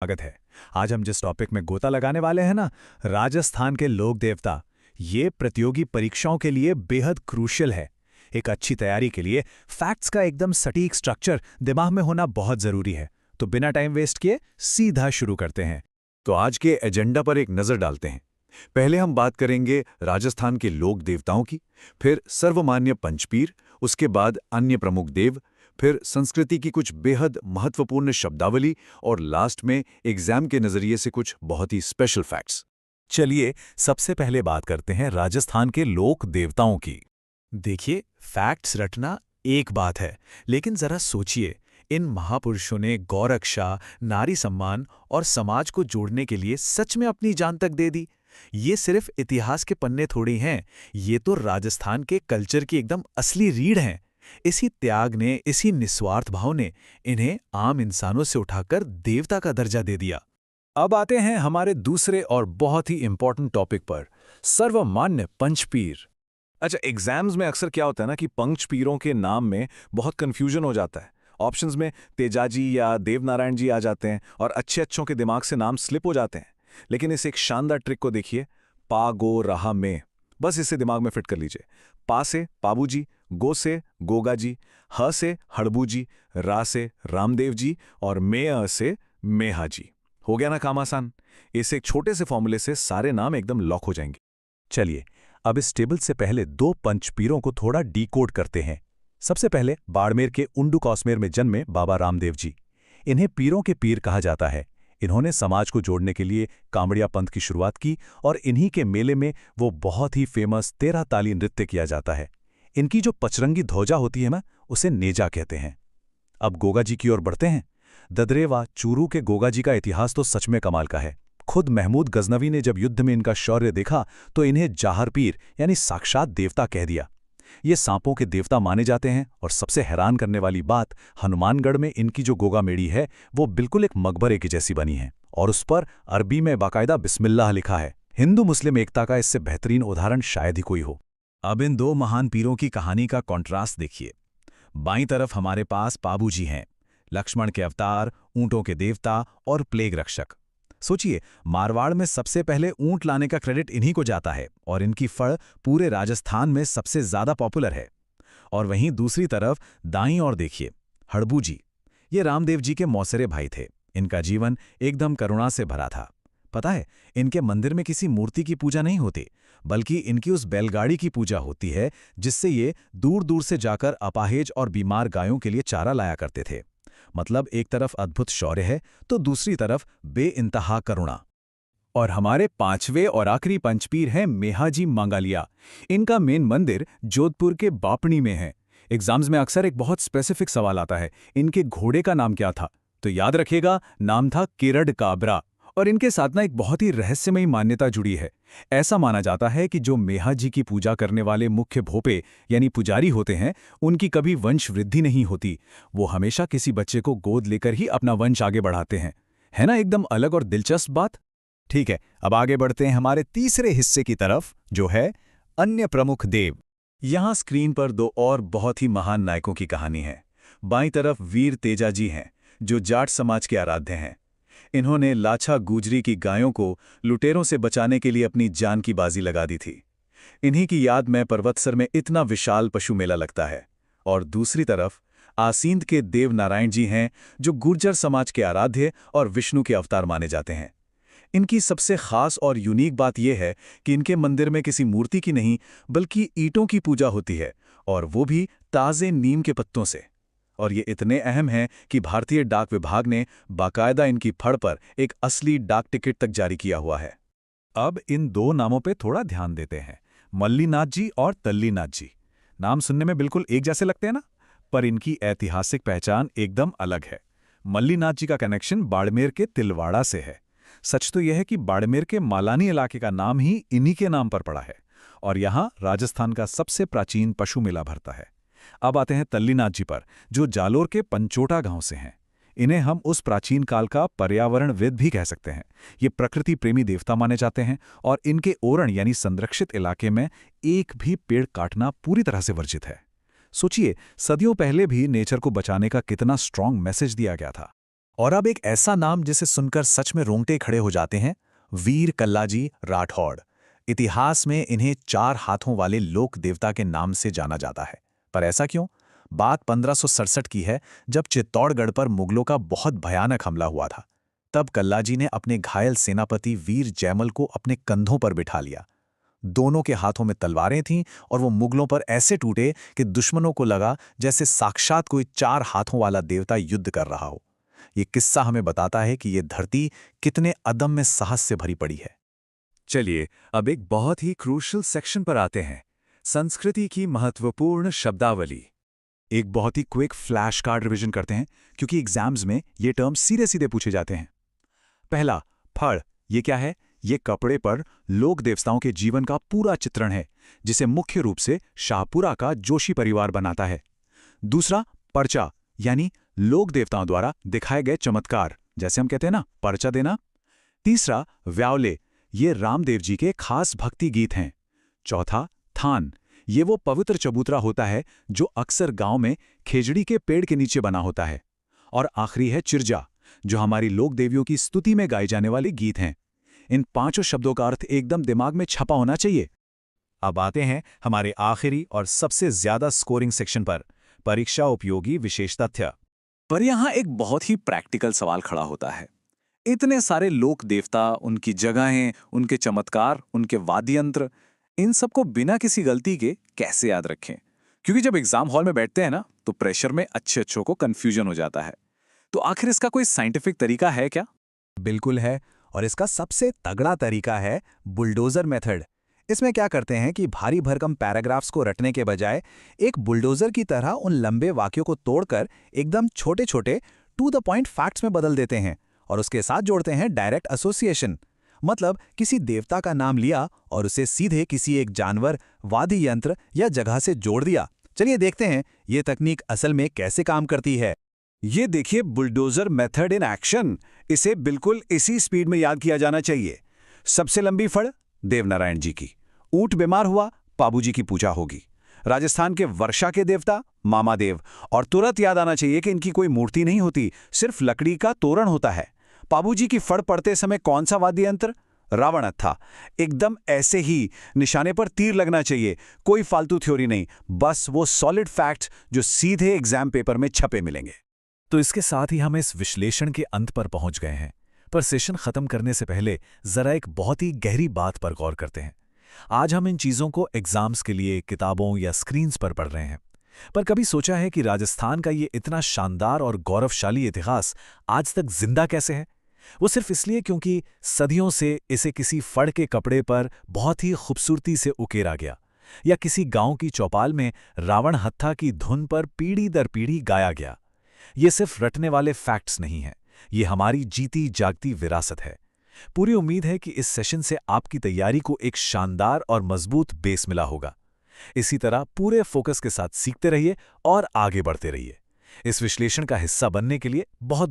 स्वागत है। आज हम जिस टॉपिक में गोता लगाने वाले हैं ना, राजस्थान के लोक देवता, ये प्रतियोगी परीक्षाओं के लिए बेहद क्रूशियल है। एक अच्छी तैयारी के लिए फैक्ट्स का एकदम सटीक स्ट्रक्चर दिमाग में होना बहुत जरूरी है। तो बिना टाइम वेस्ट किए सीधा शुरू करते हैं। तो आज के एजेंडा पर एक नज़र डालते हैं। पहले हम बात करेंगे राजस्थान के लोक देवताओं की, फिर सर्वमान्य पंचपीर, उसके बाद अन्य प्रमुख देव, फिर संस्कृति की कुछ बेहद महत्वपूर्ण शब्दावली और लास्ट में एग्जाम के नज़रिए से कुछ बहुत ही स्पेशल फैक्ट्स। चलिए सबसे पहले बात करते हैं राजस्थान के लोक देवताओं की। देखिए, फैक्ट्स रटना एक बात है, लेकिन जरा सोचिए, इन महापुरुषों ने गौरक्षा, नारी सम्मान और समाज को जोड़ने के लिए सच में अपनी जान तक दे दी। ये सिर्फ इतिहास के पन्ने थोड़ी हैं, ये तो राजस्थान के कल्चर की एकदम असली रीढ़ हैं। इसी त्याग ने, इसी निस्वार्थ भाव ने इन्हें आम इंसानों से उठाकर देवता का दर्जा दे दिया। अब आते हैं हमारे दूसरे और बहुत ही इंपॉर्टेंट टॉपिक पर, सर्वमान्य पंचपीर। अच्छा, एग्जाम्स में अक्सर क्या होता है ना कि पंचपीरों के नाम में बहुत कंफ्यूजन हो जाता है। ऑप्शंस में तेजाजी या देवनारायण जी आ जाते हैं और अच्छों के दिमाग से नाम स्लिप हो जाते हैं। लेकिन इस एक शानदार ट्रिक को देखिए, पा गो रहा में, बस इसे दिमाग में फिट कर लीजिए। पा से पाबूजी, गो से गोगा जी, ह से हड़बू जी, रा से रामदेव जी और मे से मेहा जी। हो गया ना काम आसान। इस एक छोटे से फॉर्मूले से सारे नाम एकदम लॉक हो जाएंगे। चलिए अब इस टेबल से पहले दो पंचपीरों को थोड़ा डीकोड करते हैं। सबसे पहले बाड़मेर के उंडू कौसमेर में जन्मे बाबा रामदेव जी। इन्हें पीरों के पीर कहा जाता है। इन्होंने समाज को जोड़ने के लिए कांवड़िया पंथ की शुरुआत की और इन्हीं के मेले में वो बहुत ही फेमस 13 ताली नृत्य किया जाता है। इनकी जो पचरंगी ध्वजा होती है ना, उसे नेजा कहते हैं। अब गोगा जी की ओर बढ़ते हैं। ददरेवा चूरू के गोगा जी का इतिहास तो सच में कमाल का है। खुद महमूद गजनवी ने जब युद्ध में इनका शौर्य देखा तो इन्हें जाहर पीर यानी साक्षात देवता कह दिया। ये सांपों के देवता माने जाते हैं और सबसे हैरान करने वाली बात, हनुमानगढ़ में इनकी जो गोगा मेड़ी है वो बिल्कुल एक मकबरे की जैसी बनी है और उस पर अरबी में बाकायदा बिस्मिल्लाह लिखा है। हिंदू मुस्लिम एकता का इससे बेहतरीन उदाहरण शायद ही कोई हो। अब इन दो महान पीरों की कहानी का कॉन्ट्रास्ट देखिए। बाईं तरफ हमारे पास पाबू जी हैं, लक्ष्मण के अवतार, ऊंटों के देवता और प्लेग रक्षक। सोचिए, मारवाड़ में सबसे पहले ऊंट लाने का क्रेडिट इन्हीं को जाता है और इनकी फड़ पूरे राजस्थान में सबसे ज्यादा पॉपुलर है। और वहीं दूसरी तरफ दाईं ओर देखिए, हड़बू जी। ये रामदेव जी के मौसेरे भाई थे। इनका जीवन एकदम करुणा से भरा था। पता है, इनके मंदिर में किसी मूर्ति की पूजा नहीं होती, बल्कि इनकी उस बैलगाड़ी की पूजा होती है जिससे ये दूर दूर से जाकर अपाहिज और बीमार गायों के लिए चारा लाया करते थे। मतलब एक तरफ अद्भुत शौर्य है तो दूसरी तरफ बेइंतहा करुणा। और हमारे पांचवें और आखिरी पंचपीर हैं मेहाजी मांगालिया। इनका मेन मंदिर जोधपुर के बापणी में है। एग्जाम्स में अक्सर एक बहुत स्पेसिफिक सवाल आता है, इनके घोड़े का नाम क्या था? तो याद रखिएगा, नाम था किरड काबरा। और इनके साथ ना एक बहुत ही रहस्यमयी मान्यता जुड़ी है। ऐसा माना जाता है कि जो मेहा जी की पूजा करने वाले मुख्य भोपे यानी पुजारी होते हैं, उनकी कभी वंश वृद्धि नहीं होती। वो हमेशा किसी बच्चे को गोद लेकर ही अपना वंश आगे बढ़ाते हैं। है ना एकदम अलग और दिलचस्प बात। ठीक है, अब आगे बढ़ते हैं हमारे तीसरे हिस्से की तरफ, जो है अन्य प्रमुख देव। यहां स्क्रीन पर दो और बहुत ही महान नायकों की कहानी है। बाईं तरफ वीर तेजा जी हैं, जो जाट समाज के आराध्य हैं। इन्होंने लाछा गुजरी की गायों को लुटेरों से बचाने के लिए अपनी जान की बाजी लगा दी थी। इन्हीं की याद में पर्वतसर में इतना विशाल पशु मेला लगता है। और दूसरी तरफ आसींद के देव नारायण जी हैं, जो गुर्जर समाज के आराध्य और विष्णु के अवतार माने जाते हैं। इनकी सबसे खास और यूनिक बात यह है कि इनके मंदिर में किसी मूर्ति की नहीं, बल्कि ईंटों की पूजा होती है, और वो भी ताज़े नीम के पत्तों से। और ये इतने अहम हैं कि भारतीय डाक विभाग ने बाकायदा इनकी फड़ पर एक असली डाक टिकट तक जारी किया हुआ है। अब इन दो नामों पे थोड़ा ध्यान देते हैं, मल्लीनाथ जी और तल्लीनाथ जी। नाम सुनने में बिल्कुल एक जैसे लगते हैं ना, पर इनकी ऐतिहासिक पहचान एकदम अलग है। मल्लीनाथ जी का कनेक्शन बाड़मेर के तिलवाड़ा से है। सच तो यह है कि बाड़मेर के मालानी इलाके का नाम ही इन्हीं के नाम पर पड़ा है और यहाँ राजस्थान का सबसे प्राचीन पशु मेला भरता है। अब आते हैं तल्लीनाथ जी पर, जो जालोर के पंचोटा गांव से हैं। इन्हें हम उस प्राचीन काल का पर्यावरणविद भी कह सकते हैं। ये प्रकृति प्रेमी देवता माने जाते हैं और इनके ओरण यानी संरक्षित इलाके में एक भी पेड़ काटना पूरी तरह से वर्जित है। सोचिए, सदियों पहले भी नेचर को बचाने का कितना स्ट्रॉन्ग मैसेज दिया गया था। और अब एक ऐसा नाम जिसे सुनकर सच में रोंगटे खड़े हो जाते हैं, वीर कल्लाजी राठौड़। इतिहास में इन्हें 4 हाथों वाले लोक देवता के नाम से जाना जाता है। पर ऐसा क्यों? बात 1567 की है, जब चित्तौड़गढ़ पर मुगलों का बहुत भयानक हमला हुआ था। तब कल्लाजी ने अपने घायल सेनापति वीर जयमल को अपने कंधों पर बिठा लिया। दोनों के हाथों में तलवारें थीं और वो मुगलों पर ऐसे टूटे कि दुश्मनों को लगा जैसे साक्षात कोई 4 हाथों वाला देवता युद्ध कर रहा हो। ये किस्सा हमें बताता है कि ये धरती कितने अदम्य साहस से भरी पड़ी है। चलिए अब एक बहुत ही क्रूशल सेक्शन पर आते हैं, संस्कृति की महत्वपूर्ण शब्दावली। एक बहुत ही क्विक फ्लैश कार्ड रिवीजन करते हैं, क्योंकि एग्जाम्स में ये टर्म सीधे सीधे पूछे जाते हैं। पहला, फड़। ये क्या है? ये कपड़े पर लोक देवताओं के जीवन का पूरा चित्रण है, जिसे मुख्य रूप से शाहपुरा का जोशी परिवार बनाता है। दूसरा, पर्चा, यानी लोक देवताओं द्वारा दिखाए गए चमत्कार, जैसे हम कहते हैं ना, पर्चा देना। तीसरा, व्यावले। ये रामदेव जी के खास भक्ति गीत हैं। चौथा, थान। ये वो पवित्र चबूतरा होता है जो अक्सर गांव में खेजड़ी के पेड़ के नीचे बना होता है। और आखिरी है चिरजा, जो हमारी लोक देवियों की स्तुति में गाए जाने वाले गीत हैं। इन 5 शब्दों का अर्थ एकदम दिमाग में छपा होना चाहिए। अब आते हैं हमारे आखिरी और सबसे ज्यादा स्कोरिंग सेक्शन पर, परीक्षा उपयोगी विशेष तथ्य। पर यहां एक बहुत ही प्रैक्टिकल सवाल खड़ा होता है। इतने सारे लोक देवता, उनकी जगहें, उनके चमत्कार, उनके वाद्य यंत्र, इन सबको बिना किसी गलती के कैसे याद रखें? क्योंकि जब एग्जाम हॉल में बैठते हैं ना, तो प्रेशर में अच्छे को कंफ्यूजन हो जाता है। तो आखिर इसका कोई साइंटिफिक तरीका है क्या? बिल्कुल है, और इसका सबसे तगड़ा तरीका है बुलडोजर मेथड। इसमें क्या करते हैं कि भारी भरकम पैराग्राफ्स को रटने के बजाय एक बुलडोजर की तरह उन लंबे वाक्यों को तोड़कर एकदम छोटे छोटे टू द पॉइंट फैक्ट्स में बदल देते हैं, और उसके साथ जोड़ते हैं डायरेक्ट एसोसिएशन। मतलब किसी देवता का नाम लिया और उसे सीधे किसी एक जानवर, वाद्य यंत्र या जगह से जोड़ दिया। चलिए देखते हैं ये तकनीक असल में कैसे काम करती है। ये देखिए बुलडोजर मेथड इन एक्शन। इसे बिल्कुल इसी स्पीड में याद किया जाना चाहिए। सबसे लंबी फड़ देवनारायण जी की। ऊंट बीमार हुआ, पाबूजी की पूजा होगी। राजस्थान के वर्षा के देवता मामा देव। और तुरंत याद आना चाहिए कि इनकी कोई मूर्ति नहीं होती, सिर्फ लकड़ी का तोरण होता है। पाबूजी की फड़ पड़ते समय कौन सा वाद्य यंत्र? रावण हत्था। एकदम ऐसे ही निशाने पर तीर लगना चाहिए, कोई फालतू थ्योरी नहीं, बस वो सॉलिड फैक्ट्स जो सीधे एग्जाम पेपर में छपे मिलेंगे। तो इसके साथ ही हम इस विश्लेषण के अंत पर पहुंच गए हैं। पर सेशन खत्म करने से पहले जरा एक बहुत ही गहरी बात पर गौर करते हैं। आज हम इन चीजों को एग्जाम्स के लिए किताबों या स्क्रीन्स पर पढ़ रहे हैं, पर कभी सोचा है कि राजस्थान का ये इतना शानदार और गौरवशाली इतिहास आज तक जिंदा कैसे है? वो सिर्फ इसलिए क्योंकि सदियों से इसे किसी फड़ के कपड़े पर बहुत ही खूबसूरती से उकेरा गया, या किसी गांव की चौपाल में रावण हत्था की धुन पर पीढ़ी दर पीढ़ी गाया गया। ये सिर्फ रटने वाले फैक्ट्स नहीं हैं, ये हमारी जीती जागती विरासत है। पूरी उम्मीद है कि इस सेशन से आपकी तैयारी को एक शानदार और मजबूत बेस मिला होगा। इसी तरह पूरे फोकस के साथ सीखते रहिए और आगे बढ़ते रहिए। इस विश्लेषण का हिस्सा बनने के लिए बहुत बहुत